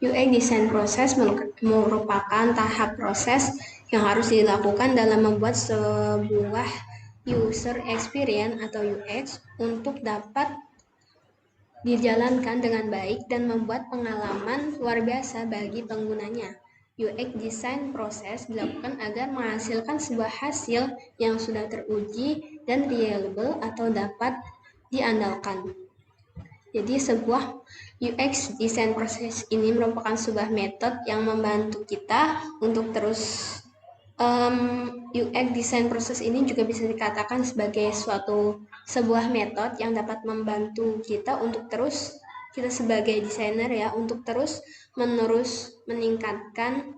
UX design proses merupakan tahap proses yang harus dilakukan dalam membuat sebuah user experience atau UX untuk dapat dijalankan dengan baik dan membuat pengalaman luar biasa bagi penggunanya. UX design proses dilakukan agar menghasilkan sebuah hasil yang sudah teruji dan reliable atau dapat diandalkan. Jadi sebuah UX design proses ini merupakan sebuah metode yang membantu kita untuk terus UX design proses ini juga bisa dikatakan sebagai sebuah metode yang dapat membantu kita untuk terus kita sebagai desainer ya untuk terus menerus meningkatkan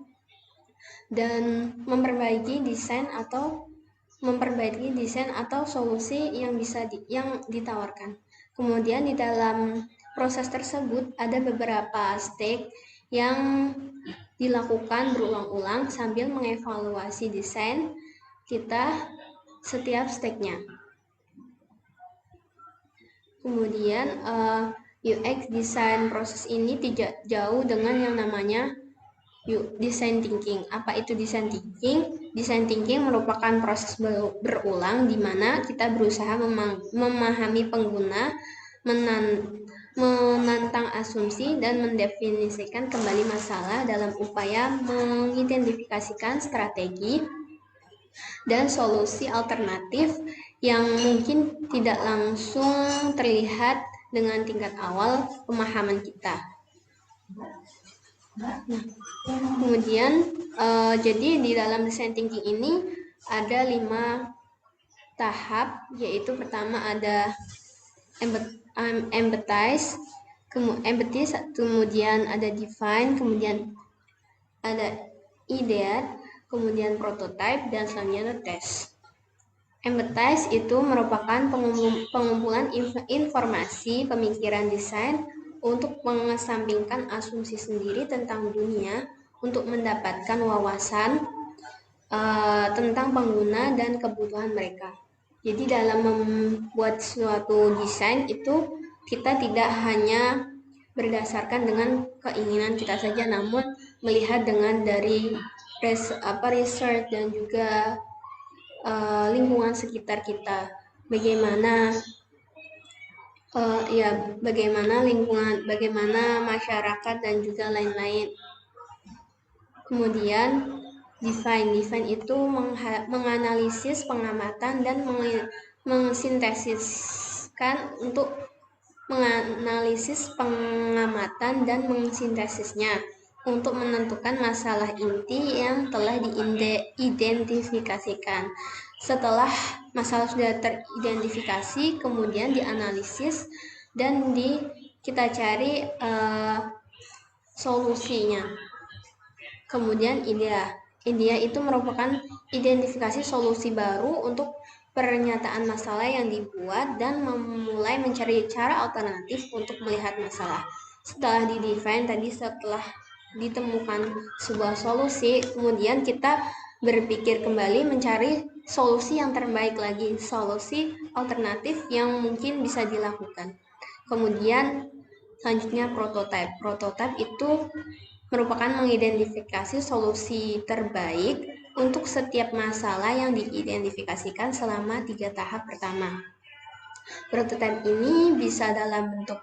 dan memperbaiki desain atau solusi yang yang ditawarkan. Kemudian di dalam proses tersebut ada beberapa step yang dilakukan berulang-ulang sambil mengevaluasi desain kita setiap stepnya. Kemudian UX design proses ini tidak jauh dengan yang namanya design thinking. Apa itu design thinking? Design thinking merupakan proses berulang di mana kita berusaha memahami pengguna, menantang asumsi, dan mendefinisikan kembali masalah dalam upaya mengidentifikasikan strategi dan solusi alternatif yang mungkin tidak langsung terlihat dengan tingkat awal pemahaman kita. Nah, kemudian jadi di dalam design thinking ini ada 5 tahap, yaitu pertama ada empathize, kemudian ada define, kemudian ada ideate, kemudian prototype, dan selanjutnya test. Empathize itu merupakan pengumpulan informasi pemikiran desain untuk mengesampingkan asumsi sendiri tentang dunia untuk mendapatkan wawasan tentang pengguna dan kebutuhan mereka. Jadi dalam membuat suatu desain itu kita tidak hanya berdasarkan dengan keinginan kita saja, namun melihat dengan dari research dan juga lingkungan sekitar kita, bagaimana bagaimana lingkungan, bagaimana masyarakat dan juga lain-lain. Kemudian define itu menganalisis, pengamatan, dan mensintesiskan untuk menganalisis pengamatan dan mensintesisnya untuk menentukan masalah inti yang telah diidentifikasikan. Setelah masalah sudah teridentifikasi, kemudian dianalisis dan kita cari solusinya. Kemudian idea itu merupakan identifikasi solusi baru untuk pernyataan masalah yang dibuat dan memulai mencari cara alternatif untuk melihat masalah. Setelah di-define tadi, setelah ditemukan sebuah solusi, kemudian kita berpikir kembali mencari solusi yang terbaik lagi, solusi alternatif yang mungkin bisa dilakukan. Kemudian selanjutnya prototype. Prototype itu merupakan mengidentifikasi solusi terbaik untuk setiap masalah yang diidentifikasikan selama 3 tahap pertama. Prototype ini bisa dalam bentuk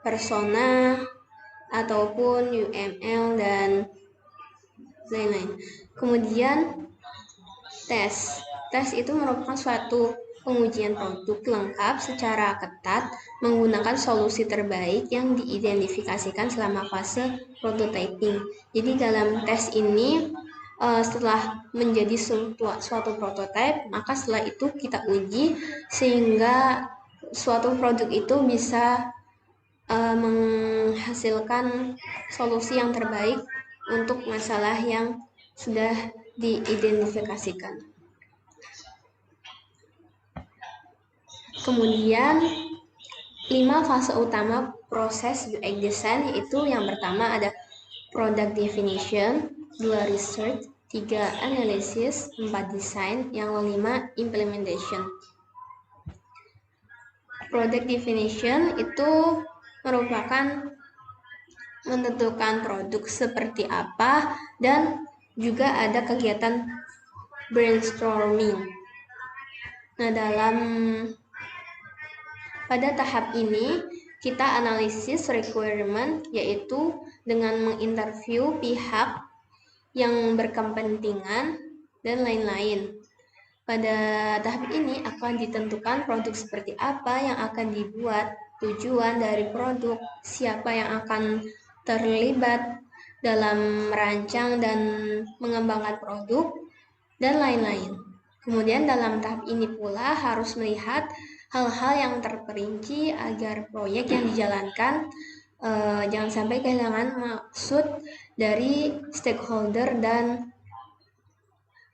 persona ataupun UML dan lain-lain. Kemudian tes. Tes itu merupakan suatu pengujian produk lengkap secara ketat menggunakan solusi terbaik yang diidentifikasikan selama fase prototyping. Jadi dalam tes ini setelah menjadi suatu prototype, maka setelah itu kita uji sehingga suatu produk itu bisa menghasilkan solusi yang terbaik untuk masalah yang sudah diidentifikasikan. Kemudian 5 fase utama proses UX design, yaitu yang pertama ada product definition, 2 research, 3 analysis, 4 design, yang kelima implementation. Product definition itu merupakan menentukan produk seperti apa, dan juga ada kegiatan brainstorming. Nah, pada tahap ini kita analisis requirement, yaitu dengan menginterview pihak yang berkepentingan dan lain-lain. Pada tahap ini akan ditentukan produk seperti apa yang akan dibuat, tujuan dari produk, siapa yang akan terlibat dalam merancang dan mengembangkan produk, dan lain-lain. Kemudian dalam tahap ini pula harus melihat hal-hal yang terperinci agar proyek yang dijalankan jangan sampai kehilangan maksud dari stakeholder dan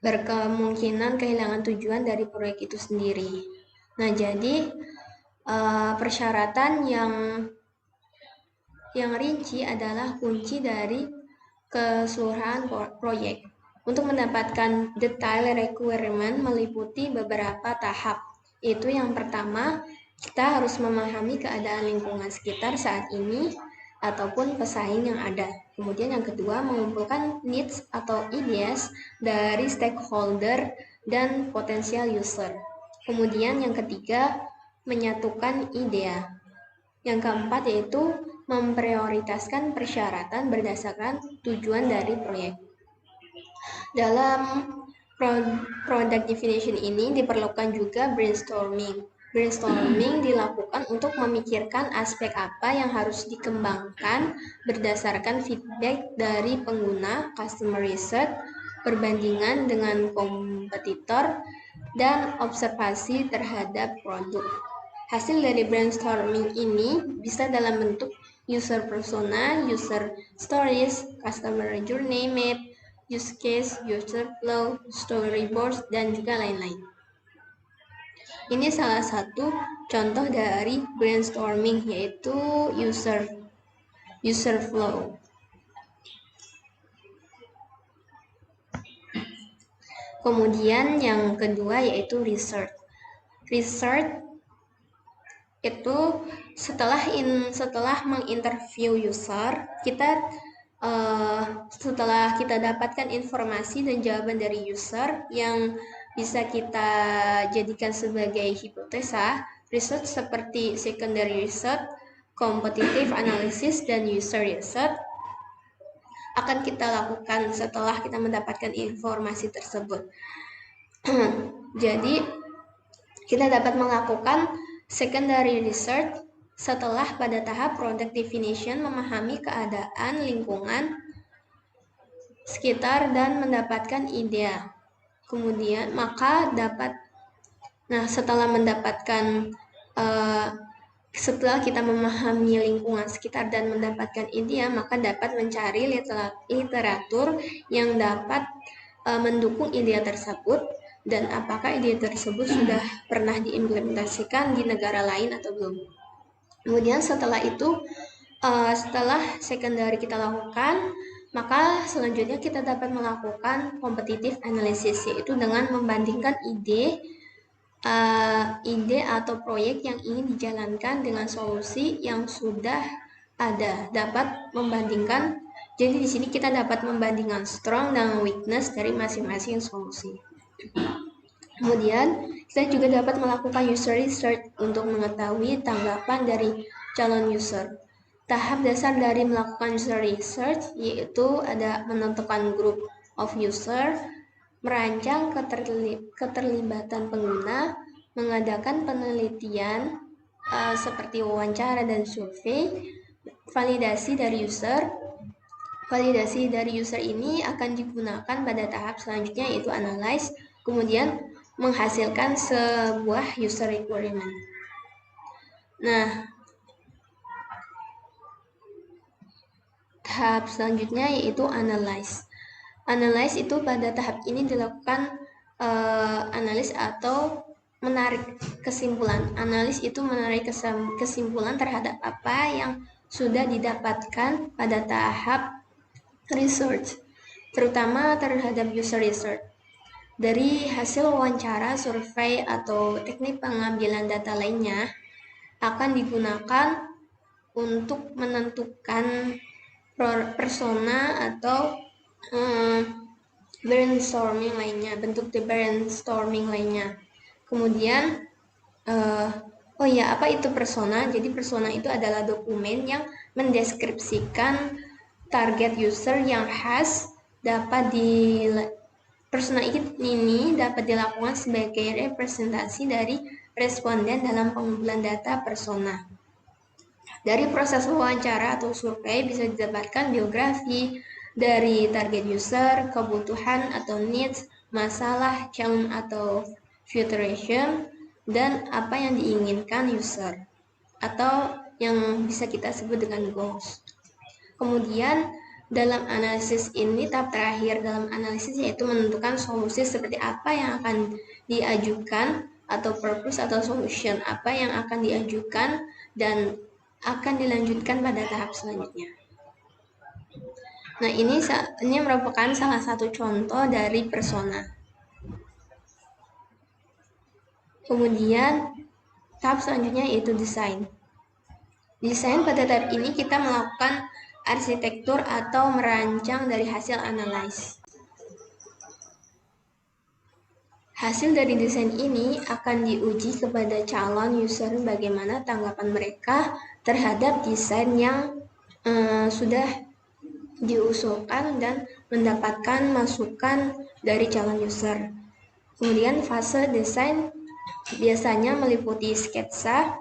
berkemungkinan kehilangan tujuan dari proyek itu sendiri. Nah, jadi persyaratan yang rinci adalah kunci dari keseluruhan proyek. Untuk mendapatkan detail requirement meliputi beberapa tahap. Itu yang pertama, kita harus memahami keadaan lingkungan sekitar saat ini ataupun pesaing yang ada. Kemudian yang kedua, mengumpulkan needs atau ideas dari stakeholder dan potensial user. Kemudian yang ketiga, menyatukan ide. Yang keempat yaitu memprioritaskan persyaratan berdasarkan tujuan dari proyek. Dalam product definition ini diperlukan juga brainstorming. Brainstorming dilakukan untuk memikirkan aspek apa yang harus dikembangkan berdasarkan feedback dari pengguna, customer research, perbandingan dengan kompetitor, dan observasi terhadap produk. Hasil dari brainstorming ini bisa dalam bentuk user persona, user stories, customer journey map, use case, user flow, storyboards, dan juga lain-lain. Ini salah satu contoh dari brainstorming, yaitu user flow. Kemudian yang kedua yaitu research. Research itu setelah menginterview user, setelah kita dapatkan informasi dan jawaban dari user yang bisa kita jadikan sebagai hipotesa, research seperti secondary research, competitive analysis, dan user research akan kita lakukan setelah kita mendapatkan informasi tersebut. Jadi, kita dapat melakukan secondary research setelah pada tahap product definition memahami keadaan lingkungan sekitar dan mendapatkan ide. Kemudian setelah kita memahami lingkungan sekitar dan mendapatkan ide, maka dapat mencari literatur yang dapat mendukung ide tersebut dan apakah ide tersebut sudah pernah diimplementasikan di negara lain atau belum. Kemudian setelah secondary kita lakukan, maka selanjutnya kita dapat melakukan competitive analysis, yaitu dengan membandingkan ide atau proyek yang ingin dijalankan dengan solusi yang sudah ada. Jadi di sini kita dapat membandingkan strong dan weakness dari masing-masing solusi. Kemudian kita juga dapat melakukan user research untuk mengetahui tanggapan dari calon user. Tahap dasar dari melakukan user research yaitu ada menentukan group of user, merancang keterlibatan pengguna, mengadakan penelitian seperti wawancara dan survei, validasi dari user. Validasi dari user ini akan digunakan pada tahap selanjutnya yaitu analyze, kemudian menghasilkan sebuah user requirement. Nah, tahap selanjutnya yaitu analyze. Analyze itu pada tahap ini dilakukan analis atau menarik kesimpulan. Analis itu menarik kesimpulan terhadap apa yang sudah didapatkan pada tahap research, terutama terhadap user research. Dari hasil wawancara, survei, atau teknik pengambilan data lainnya akan digunakan untuk menentukan persona atau brainstorming lainnya, bentuk brainstorming lainnya. Kemudian oh ya, apa itu persona? Jadi persona itu adalah dokumen yang mendeskripsikan target user yang khas. Persona ini dapat dilakukan sebagai representasi dari responden dalam pengumpulan data persona. Dari proses wawancara atau survei bisa didapatkan biografi dari target user, kebutuhan atau needs, masalah, challenge atau futuration, dan apa yang diinginkan user atau yang bisa kita sebut dengan goals. Kemudian dalam analisis ini, tahap terakhir dalam analisis yaitu menentukan solusi seperti apa yang akan diajukan atau purpose atau solution apa yang akan diajukan dan akan dilanjutkan pada tahap selanjutnya. Nah, ini merupakan salah satu contoh dari persona. Kemudian tahap selanjutnya yaitu desain. Desain pada tahap ini kita melakukan arsitektur atau merancang dari hasil analis. Hasil dari desain ini akan diuji kepada calon user bagaimana tanggapan mereka terhadap desain yang sudah diusulkan dan mendapatkan masukan dari calon user. Kemudian fase desain biasanya meliputi sketsa,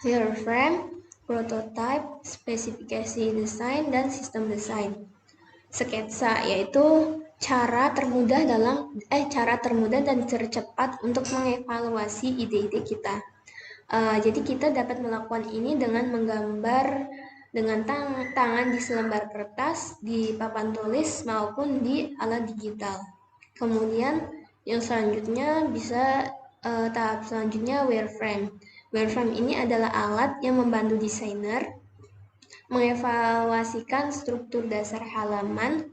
wireframe, prototype, spesifikasi desain, dan sistem desain. Sketsa yaitu cara termudah dan tercepat untuk mengevaluasi ide-ide kita. Jadi kita dapat melakukan ini dengan menggambar dengan tangan di selembar kertas, di papan tulis maupun di alat digital. Kemudian yang selanjutnya tahap selanjutnya wireframe. Wireframe ini adalah alat yang membantu desainer mengevaluasikan struktur dasar halaman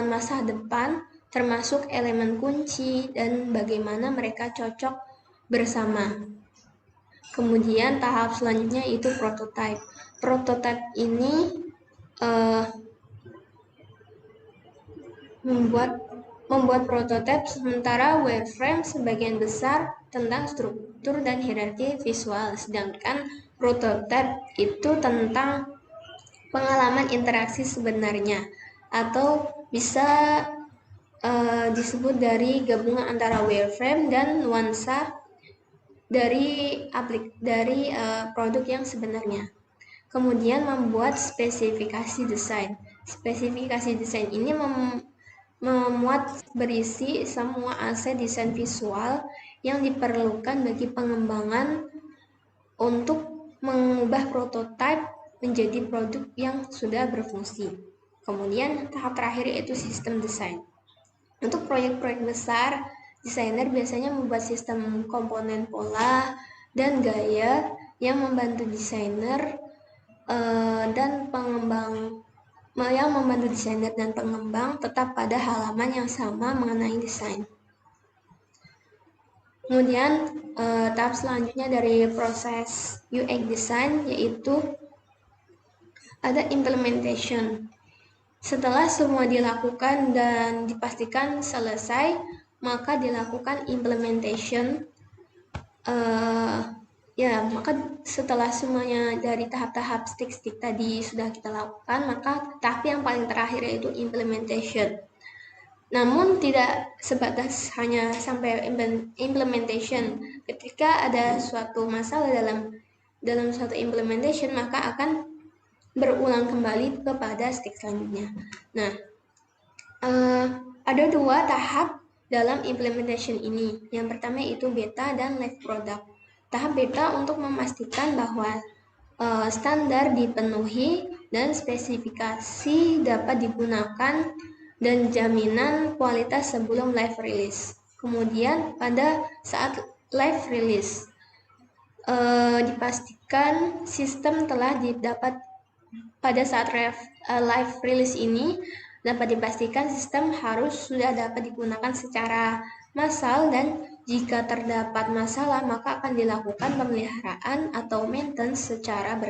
masa depan, termasuk elemen kunci dan bagaimana mereka cocok bersama. Kemudian tahap selanjutnya itu prototype. Prototype ini membuat prototipe, sementara wireframe sebagian besar tentang struktur dan hierarki visual, sedangkan prototype itu tentang pengalaman interaksi sebenarnya, atau bisa disebut dari gabungan antara wireframe dan nuansa dari produk yang sebenarnya. Kemudian membuat spesifikasi desain. Spesifikasi desain ini memuat berisi semua aset desain visual yang diperlukan bagi pengembangan untuk mengubah prototipe menjadi produk yang sudah berfungsi. Kemudian tahap terakhir yaitu sistem desain. Untuk proyek-proyek besar, desainer biasanya membuat sistem komponen pola dan gaya yang membantu desainer dan pengembang tetap pada halaman yang sama mengenai desain. Kemudian tahap selanjutnya dari proses UX design yaitu ada implementation. Setelah semua dilakukan dan dipastikan selesai, maka dilakukan implementation. Maka setelah semuanya dari tahap-tahap stick tadi sudah kita lakukan, maka tahap yang paling terakhir yaitu implementation. Namun tidak sebatas hanya sampai implementation. Ketika ada suatu masalah dalam suatu implementation, maka akan berulang kembali kepada step selanjutnya. Nah, ada dua tahap dalam implementation ini. Yang pertama itu beta dan live product. Tahap beta untuk memastikan bahwa standar dipenuhi dan spesifikasi dapat digunakan dan jaminan kualitas sebelum live release. Kemudian pada saat live release dipastikan sistem telah didapat. Pada saat live release ini dapat dipastikan sistem harus sudah dapat digunakan secara massal dan Jika terdapat masalah, maka akan dilakukan pemeliharaan atau maintenance secara berkala.